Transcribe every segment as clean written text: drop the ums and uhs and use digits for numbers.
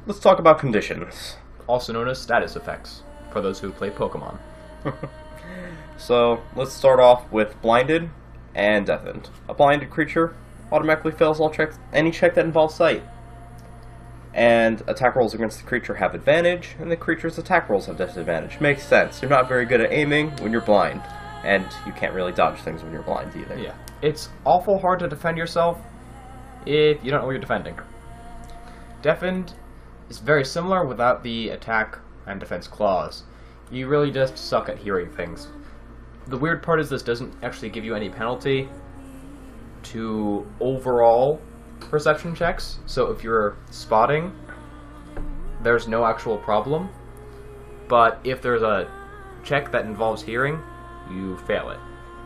let's talk about conditions. Also known as status effects, for those who play Pokemon. So, let's start off with blinded and deafened. A blinded creature automatically fails any check that involves sight. And attack rolls against the creature have advantage, and the creature's attack rolls have disadvantage. Makes sense. You're not very good at aiming when you're blind, and you can't really dodge things when you're blind either. Yeah. It's awful hard to defend yourself if you don't know what you're defending. Deafened is very similar without the attack and defense clause. You really just suck at hearing things. The weird part is this doesn't actually give you any penalty to overall perception checks. So if you're spotting, there's no actual problem. But if there's a check that involves hearing, you fail it.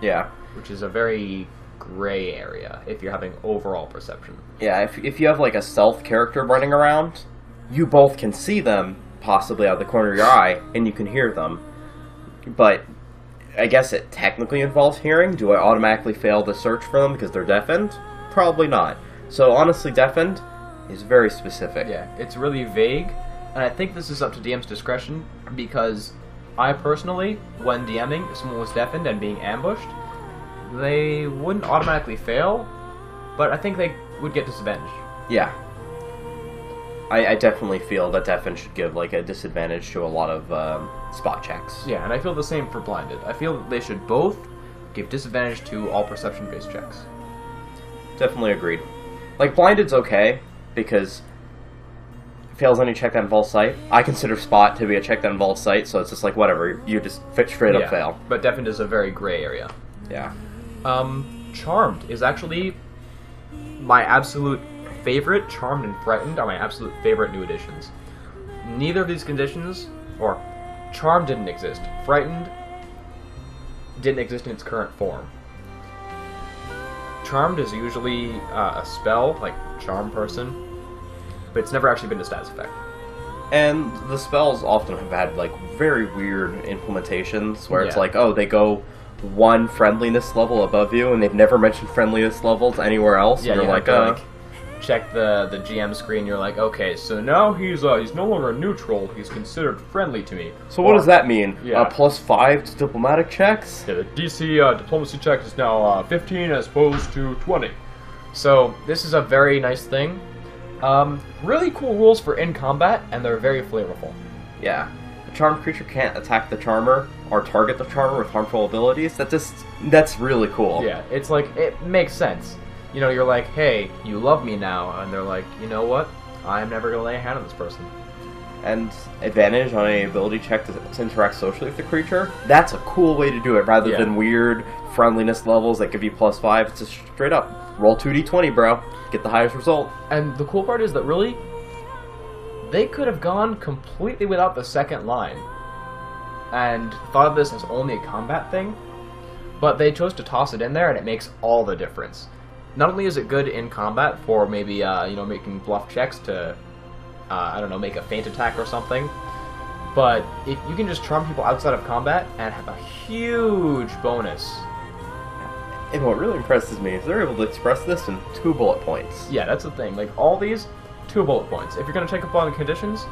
Yeah. Which is a very gray area if you're having overall perception. Yeah, if you have like a stealth character running around, you both can see them, possibly out of the corner of your eye, and you can hear them. But I guess it technically involves hearing. Do I automatically fail to search for them because they're deafened? Probably not. So honestly, deafened is very specific. Yeah, it's really vague, and I think this is up to DM's discretion, because I personally, when DMing, if someone was deafened and being ambushed, they wouldn't automatically fail, but I think they would get disadvantage. Yeah. I definitely feel that deafened should give like a disadvantage to a lot of spot checks. Yeah, and I feel the same for blinded. I feel that they should both give disadvantage to all perception-based checks. Definitely agreed. Like, blinded's okay, because it fails any check that involves sight. I consider spot to be a check that involves sight, so it's just like, whatever, you just straight up fail. But deafened is a very gray area. Yeah. Charmed is actually my absolute favorite. Charmed and Frightened are my absolute favorite new additions. Neither of these conditions, or Charmed didn't exist. Frightened didn't exist in its current form. Charmed is usually a spell, like Charm Person, but it's never actually been a status effect. And the spells often have had, like, very weird implementations, where it's Yeah. like, oh, they go one friendliness level above you, and they've never mentioned friendliness levels anywhere else, Yeah, and you you're have like, to, check the GM screen. You're like, okay, so now he's no longer neutral. He's considered friendly to me. so what does that mean? Yeah. +5 to diplomatic checks? Yeah, the DC diplomacy check is now 15 as opposed to 20. So this is a very nice thing. Really cool rules for in combat, and they're very flavorful. Yeah. A charmed creature can't attack the charmer, or target the charmer with harmful abilities. That's really cool. Yeah, it's like, it makes sense. You know, you're like, hey, you love me now, and they're like, you know what? I'm never gonna lay a hand on this person. And advantage on any ability check to interact socially with the creature. That's a cool way to do it, rather Yeah. than weird friendliness levels that give you +5. It's just straight up. Roll 2d20, bro. Get the highest result. And the cool part is that really, they could have gone completely without the second line and thought of this as only a combat thing, but they chose to toss it in there, and it makes all the difference. Not only is it good in combat for maybe, making bluff checks to, make a feint attack or something, but if you can just charm people outside of combat and have a huge bonus. And what really impresses me is they're able to express this in 2 bullet points. Yeah, that's the thing. Like, all these, 2 bullet points. If you're going to check up on the conditions,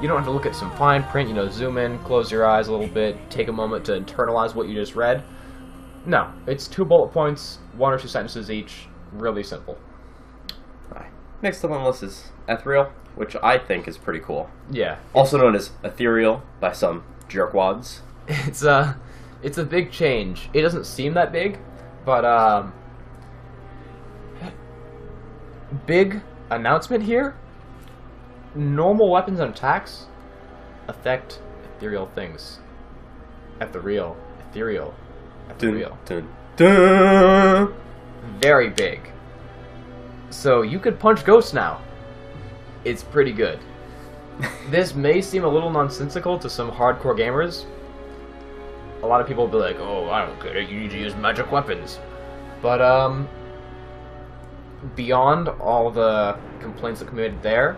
you don't have to look at some fine print, zoom in, close your eyes a little bit, take a moment to internalize what you just read. No, it's 2 bullet points, 1 or 2 sentences each, really simple. Alright. Next up on the list is Ethereal, which I think is pretty cool. Yeah. Also known as Ethereal by some jerkwads. It's a big change. It doesn't seem that big, but, big announcement here. Normal weapons and attacks affect ethereal things. Ethereal. Dun, dun, dun. Very big. So you could punch ghosts now. It's pretty good. This may seem a little nonsensical to some hardcore gamers. A lot of people will be like, oh, I don't get it, you need to use magic weapons. But, beyond all the complaints that committed there,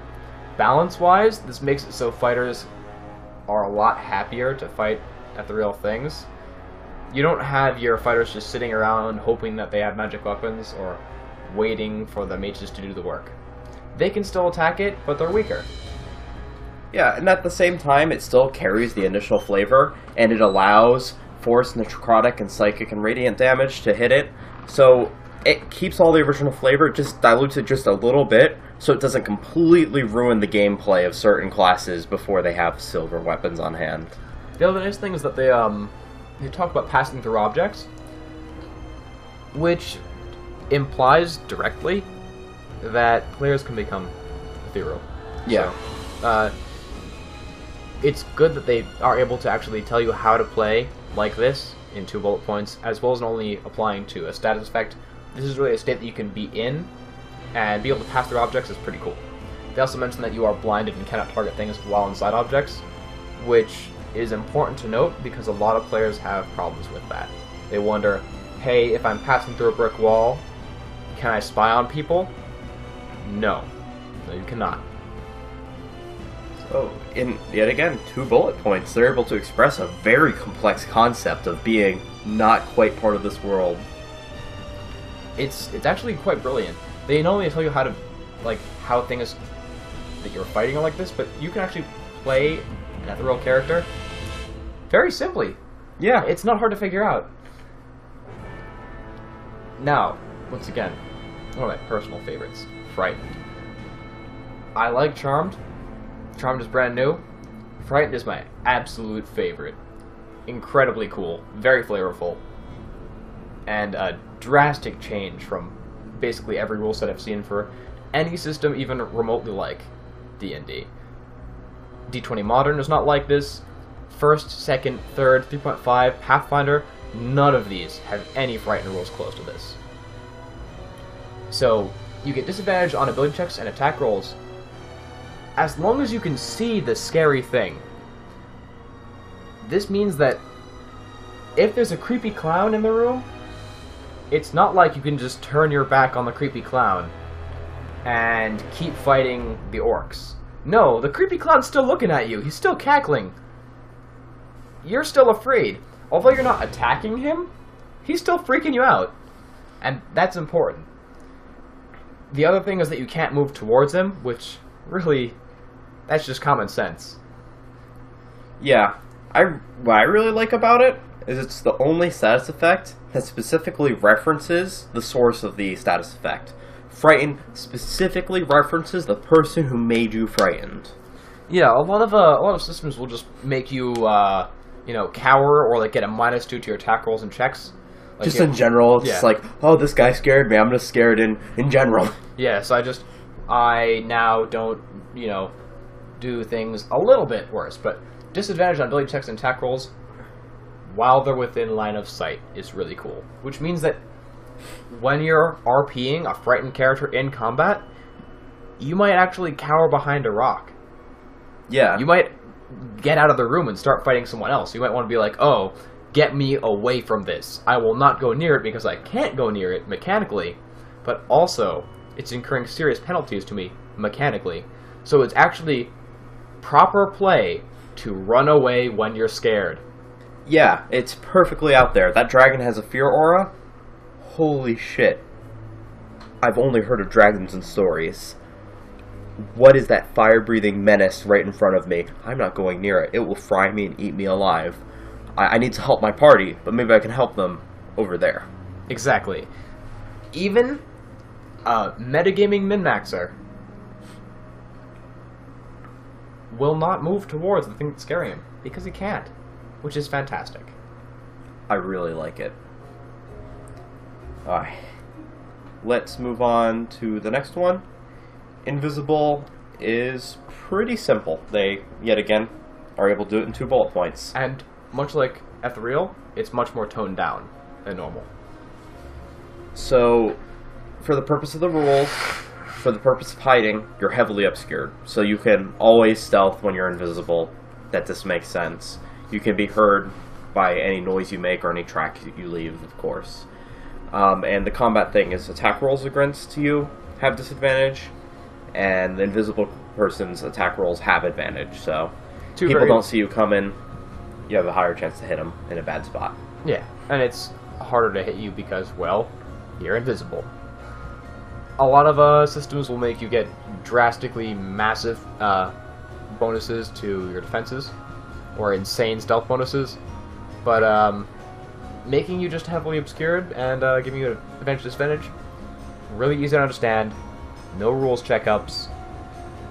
balance-wise, this makes it so fighters are a lot happier to fight ethereal things. You don't have your fighters just sitting around hoping that they have magic weapons or waiting for the mages to do the work. They can still attack it, but they're weaker. Yeah, and at the same time, it still carries the initial flavor, and it allows force, necrotic, and psychic and radiant damage to hit it. So it keeps all the original flavor, just dilutes it just a little bit, so it doesn't completely ruin the gameplay of certain classes before they have silver weapons on hand. The other nice thing is that they talk about passing through objects, which implies directly that players can become ethereal. Yeah. So, it's good that they are able to actually tell you how to play like this in 2 bullet points, as well as not only applying to a status effect. This is really a state that you can be in, and be able to pass through objects is pretty cool. They also mention that you are blinded and cannot target things while inside objects, which is important to note because a lot of players have problems with that. They wonder, hey, if I'm passing through a brick wall, can I spy on people? No. No, you cannot. So, in yet again, 2 bullet points, they're able to express a very complex concept of being not quite part of this world. It's actually quite brilliant. They not only tell you how to, like, how things that you're fighting are like this, but you can actually play an ethereal character very simply. Yeah. It's not hard to figure out. Now, once again, one of my personal favorites, Frightened. I like Charmed. Charmed is brand new. Frightened is my absolute favorite. Incredibly cool, very flavorful, and a drastic change from basically every rule set I've seen for any system even remotely like D&D. D20 Modern is not like this. First, second, third, 3.5, Pathfinder, none of these have any Frightened rules close to this. So, you get disadvantage on ability checks and attack rolls as long as you can see the scary thing. This means that if there's a creepy clown in the room, it's not like you can just turn your back on the creepy clown and keep fighting the orcs. No, the creepy clown's still looking at you. He's still cackling. You're still afraid. Although you're not attacking him, he's still freaking you out. And that's important. The other thing is that you can't move towards him, which really, that's just common sense. Yeah. What I really like about it is it's the only status effect that specifically references the source of the status effect. Frightened specifically references the person who made you frightened. Yeah, a lot of systems will just make you, cower or like get a -2 to your attack rolls and checks. Like Just in general, it's yeah. like, oh, this guy scared me. I'm just scared in general. Yeah, so I now don't, do things a little bit worse, but disadvantage on ability checks and attack rolls while they're within line of sight is really cool. Which means that when you're RPing a frightened character in combat, you might actually cower behind a rock. Yeah. You might get out of the room and start fighting someone else. You might want to be like, oh, get me away from this. I will not go near it because I can't go near it mechanically, but also it's incurring serious penalties to me mechanically. So it's actually proper play to run away when you're scared. Yeah, it's perfectly out there. That dragon has a fear aura. Holy shit. I've only heard of dragons in stories. What is that fire-breathing menace right in front of me? I'm not going near it. It will fry me and eat me alive. I need to help my party, but maybe I can help them over there. Exactly. Even a metagaming min-maxer will not move towards the thing that's scaring him, because he can't, which is fantastic. I really like it. Alright. Let's move on to the next one. Invisible is pretty simple. They, yet again, are able to do it in 2 bullet points. And much like Ethereal, it's much more toned down than normal. So, for the purpose of the rules, for the purpose of hiding, you're heavily obscured. So you can always stealth when you're invisible. That just makes sense. You can be heard by any noise you make or any track you leave, of course. And the combat thing is attack rolls against you have disadvantage, and the invisible person's attack rolls have advantage. So people don't see you coming, you have a higher chance to hit them in a bad spot. Yeah, and it's harder to hit you because, well, you're invisible. A lot of systems will make you get drastically massive bonuses to your defenses, or insane stealth bonuses, but making you just heavily obscured and giving you an advantage disadvantage, really easy to understand, no rules checkups,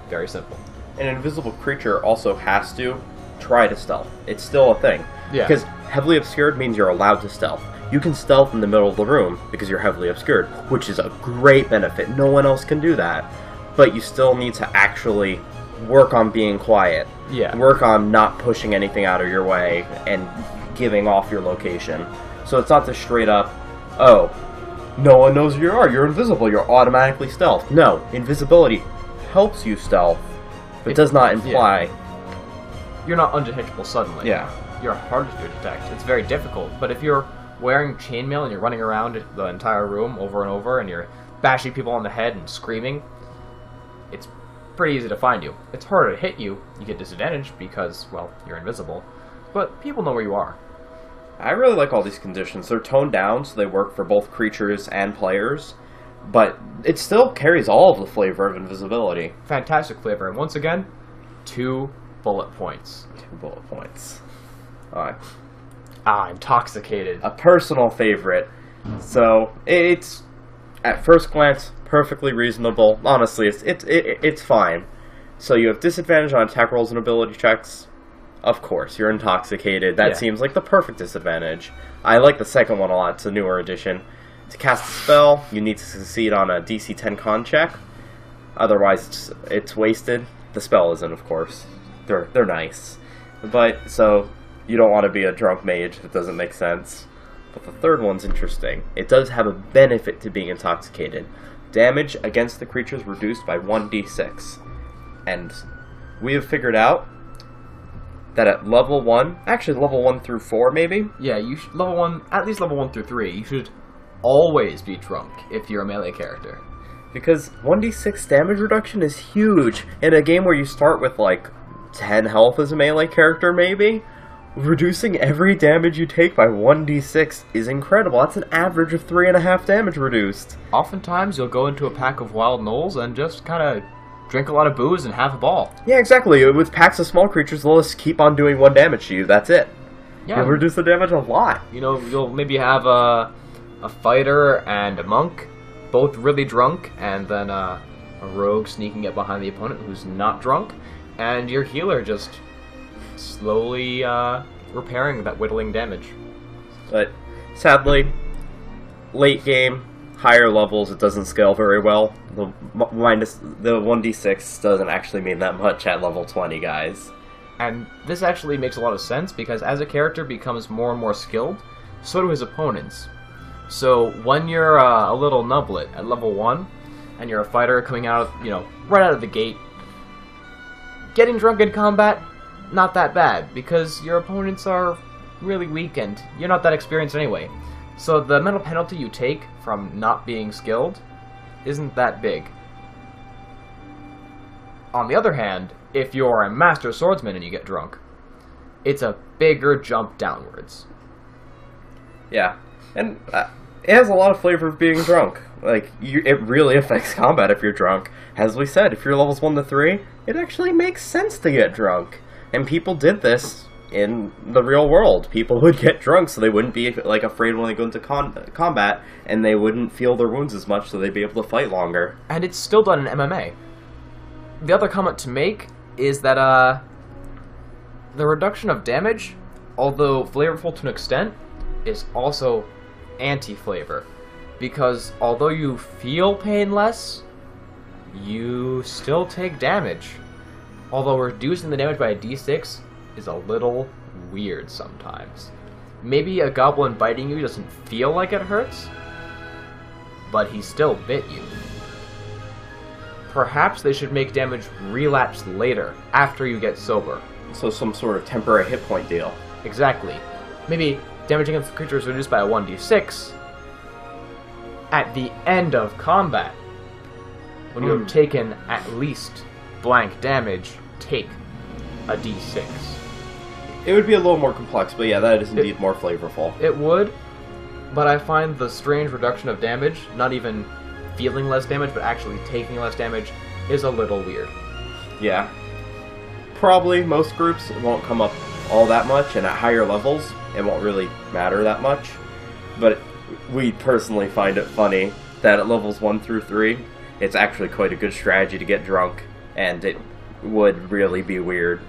very simple. An invisible creature also has to try to stealth. It's still a thing. Yeah. Because heavily obscured means you're allowed to stealth. You can stealth in the middle of the room because you're heavily obscured, which is a great benefit. No one else can do that. But you still need to actually work on being quiet. Yeah. Work on not pushing anything out of your way and giving off your location. So it's not the straight up, oh, no one knows who you are, you're invisible, you're automatically stealth. No, invisibility helps you stealth, but does not imply... You're not undetectable suddenly. Yeah. You're harder to detect. It's very difficult, but if you're wearing chainmail and you're running around the entire room over and over and you're bashing people on the head and screaming, it's pretty easy to find you. It's harder to hit you. You get disadvantaged because, well, you're invisible, but people know where you are. I really like all these conditions. They're toned down so they work for both creatures and players, but it still carries all of the flavor of invisibility. Fantastic flavor, and once again, 2 bullet points. 2 bullet points. Intoxicated. A personal favorite. So, it's, at first glance, perfectly reasonable. Honestly, it's fine. So you have disadvantage on attack rolls and ability checks. Of course, you're intoxicated. That seems like the perfect disadvantage. I like the second one a lot. It's a newer addition. To cast a spell, you need to succeed on a DC 10 con check. Otherwise, it's wasted. The spell isn't, of course. They're nice. But, so, you don't want to be a drunk mage. That doesn't make sense. But the third one's interesting. It does have a benefit to being intoxicated. Damage against the creature is reduced by 1d6. And we have figured out that at level 1, actually level 1 through 4 maybe? Yeah, you should, level 1, at least level 1 through 3, you should always be drunk if you're a melee character. Because 1d6 damage reduction is huge. In a game where you start with like 10 health as a melee character maybe, reducing every damage you take by 1d6 is incredible. That's an average of 3.5 damage reduced. Oftentimes you'll go into a pack of wild gnolls and just kind of drink a lot of booze and have a ball. Yeah, exactly. With packs of small creatures, they'll just keep on doing 1 damage to you. That's it. Yeah. You'll reduce the damage a lot. You know, you'll maybe have a fighter and a monk, both really drunk, and then a rogue sneaking up behind the opponent who's not drunk, and your healer just slowly repairing that whittling damage. But sadly, late game, higher levels, it doesn't scale very well. The 1d6 doesn't actually mean that much at level 20, guys. And this actually makes a lot of sense, because as a character becomes more and more skilled, so do his opponents. So when you're a little nublet at level 1, and you're a fighter coming out, right out of the gate, getting drunk in combat, not that bad, because your opponents are really weak and you're not that experienced anyway. So the mental penalty you take from not being skilled isn't that big. On the other hand, if you're a master swordsman and you get drunk, it's a bigger jump downwards. Yeah, and it has a lot of flavor of being drunk. Like, it really affects combat if you're drunk. As we said, if you're levels 1 to 3, it actually makes sense to get drunk. And people did this in the real world. People would get drunk so they wouldn't be like afraid when they go into combat, and they wouldn't feel their wounds as much, so they'd be able to fight longer. And it's still done in MMA. The other comment to make is that the reduction of damage, although flavorful to an extent, is also anti-flavor. Because although you feel pain less, you still take damage. Although reducing the damage by a d6 is a little weird sometimes. Maybe a goblin biting you doesn't feel like it hurts, but he still bit you. Perhaps they should make damage relapse later, after you get sober. So some sort of temporary hit point deal. Exactly. Maybe damage against the creature is reduced by a 1d6 at the end of combat. When you have taken at least blank damage, take a d6. It would be a little more complex, but yeah, that is indeed more flavorful. It would, but I find the strange reduction of damage, not even feeling less damage, but actually taking less damage, is a little weird. Yeah. probably most groups it won't come up all that much, and at higher levels it won't really matter that much. But we personally find it funny that at levels 1 through 3, it's actually quite a good strategy to get drunk, and it would really be weird.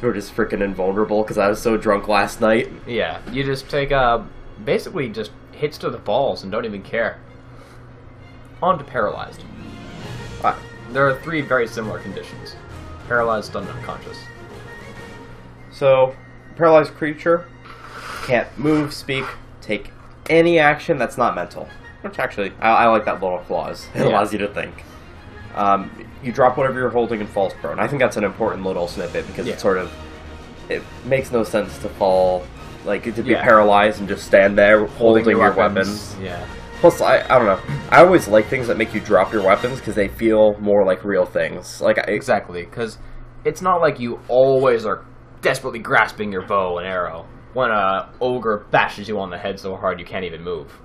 We're just freaking invulnerable because I was so drunk last night. Yeah, you just take basically just hits to the balls and don't even care. On to paralyzed. There are 3 very similar conditions: paralyzed, stunned, unconscious. So, paralyzed creature can't move, speak, take any action that's not mental. Which actually, I like that little clause. It allows you to think. You drop whatever you're holding and falls prone. I think that's an important little snippet because it makes no sense to fall, like, to be paralyzed and just stand there holding your weapons. Yeah. Plus, I don't know. I always like things that make you drop your weapons because they feel more like real things. Exactly, because it's not like you always are desperately grasping your bow and arrow when a ogre bashes you on the head so hard you can't even move.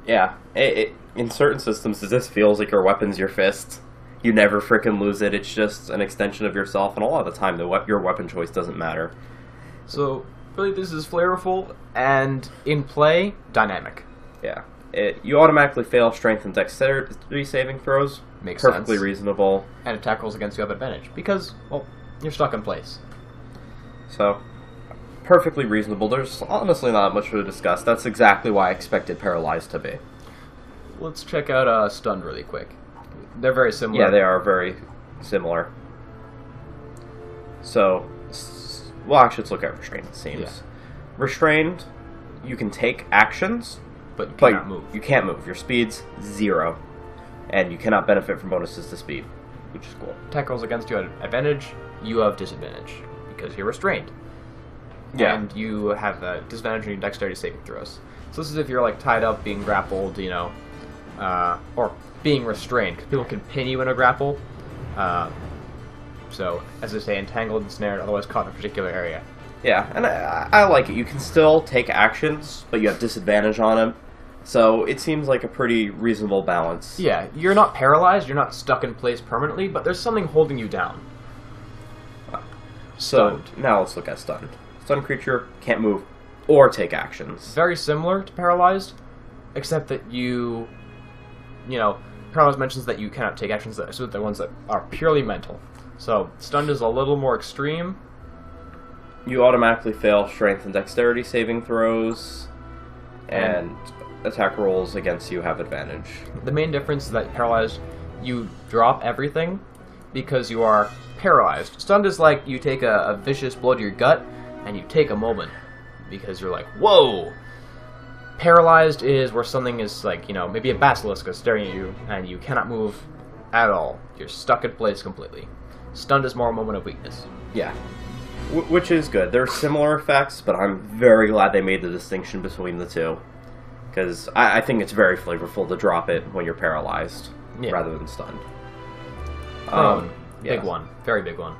Yeah, in certain systems, it just feels like your weapon's your fist. You never frickin' lose it. It's just an extension of yourself, and a lot of the time, your weapon choice doesn't matter. So, really, this is flavorful, and in play, dynamic. Yeah. You automatically fail strength and dexterity saving throws. Makes sense. Perfectly reasonable. And attack rolls against you have advantage, because, well, you're stuck in place. So, perfectly reasonable. There's honestly not much to discuss. That's exactly why I expected paralyzed to be. Let's check out stunned really quick. They're very similar. Yeah, they are very similar. So, well, actually, let's look at restrained, it seems. Yeah. Restrained, you can take actions, but you cannot move. You can't move. Your speed's 0. And you cannot benefit from bonuses to speed, which is cool. Attack rolls against you at advantage, you have disadvantage, because you're restrained. Yeah. And you have a disadvantage on your dexterity saving throws. So this is if you're, like, tied up, being grappled, you know, or being restrained, because people can pin you in a grapple. So, as I say, entangled, ensnared, otherwise caught in a particular area. Yeah, and I like it. You can still take actions, but you have disadvantage on them. So it seems like a pretty reasonable balance. Yeah, you're not paralyzed, you're not stuck in place permanently, but there's something holding you down. So, now let's look at stunned. Stunned creature can't move or take actions. Very similar to paralyzed, except that you know, paralyzed mentions that you cannot take actions, so they're ones that are purely mental. So, stunned is a little more extreme. You automatically fail strength and dexterity saving throws, and attack rolls against you have advantage. The main difference is that paralyzed, you drop everything because you are paralyzed. Stunned is like you take a vicious blow to your gut, and you take a moment because you're like, whoa! Paralyzed is where something is like, you know, maybe a basilisk is staring at you, and you cannot move at all. You're stuck in place completely. Stunned is more a moment of weakness. Yeah. Which is good. They're similar effects, but I'm very glad they made the distinction between the two. Because I think it's very flavorful to drop it when you're paralyzed, rather than stunned. Prone. Big one. Very big one.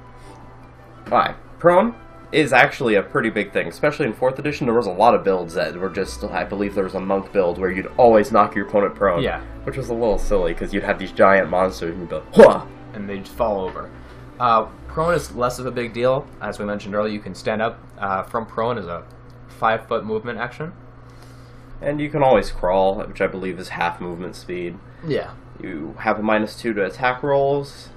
Alright. Prone is actually a pretty big thing. Especially in 4th edition, there was a lot of builds that were just, I believe there was a monk build where you'd always knock your opponent prone. Yeah. Which was a little silly, because you'd have these giant monsters and you'd be like, Hwah! And they'd fall over. Prone is less of a big deal. As we mentioned earlier, you can stand up from prone as a 5-foot movement action. And you can always crawl, which I believe is half movement speed. Yeah. You have a -2 to attack rolls.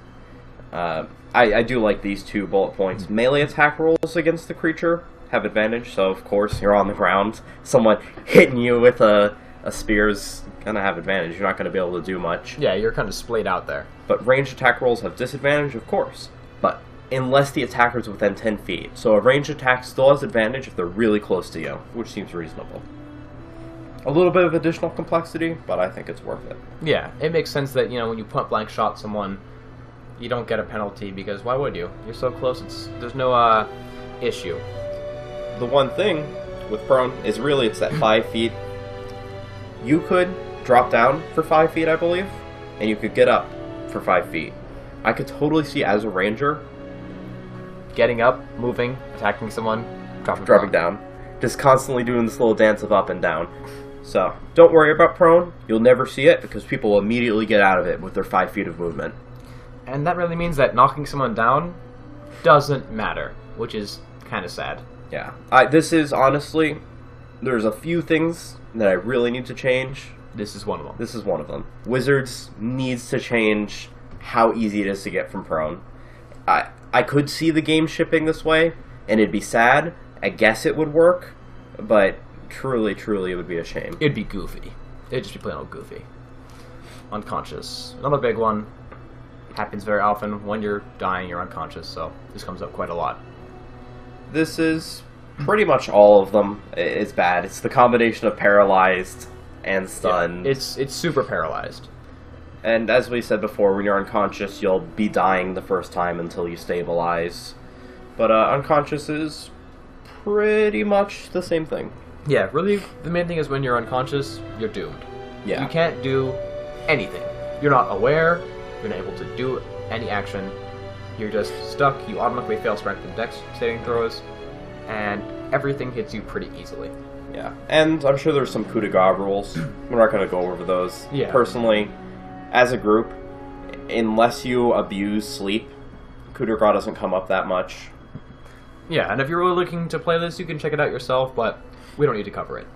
I do like these 2 bullet points. Melee attack rolls against the creature have advantage, so of course you're on the ground. Someone hitting you with a spear's gonna have advantage. You're not gonna be able to do much. Yeah, you're kind of splayed out there. But ranged attack rolls have disadvantage, of course. But unless the attacker's within 10 feet. So a ranged attack still has advantage if they're really close to you, which seems reasonable. A little bit of additional complexity, but I think it's worth it. Yeah, it makes sense that, you know, when you point blank shot someone, you don't get a penalty, because why would you? You're so close, there's no issue. The one thing with prone is really it's at 5 feet. You could drop down for 5 feet, I believe, and you could get up for 5 feet. I could totally see as a ranger getting up, moving, attacking someone, dropping down. Just constantly doing this little dance of up and down. So, don't worry about prone. You'll never see it because people will immediately get out of it with their 5 feet of movement. And that really means that knocking someone down doesn't matter, which is kind of sad. Yeah. This is, honestly, there's a few things that I really need to change. This is one of them. This is one of them. Wizards needs to change how easy it is to get from prone. I could see the game shipping this way, and it'd be sad. I guess it would work, but truly, truly, it would be a shame. It'd be goofy. It'd just be plain old goofy. Unconscious. Another big one. Happens very often. When you're dying, you're unconscious, so this comes up quite a lot. This is pretty much all of them. It's bad. It's the combination of paralyzed and stunned. Yeah, it's super paralyzed. And as we said before, when you're unconscious, you'll be dying the first time until you stabilize. But unconscious is pretty much the same thing. Yeah, really, the main thing is when you're unconscious, you're doomed. Yeah. You can't do anything. You're not aware, you're not able to do any action. You're just stuck, you automatically fail strength and dex saving throws, and everything hits you pretty easily. Yeah, and I'm sure there's some coup de grace rules. We're not going to go over those. Yeah. Personally, as a group, unless you abuse sleep, coup de grace doesn't come up that much. Yeah, and if you're really looking to play this, you can check it out yourself, but we don't need to cover it.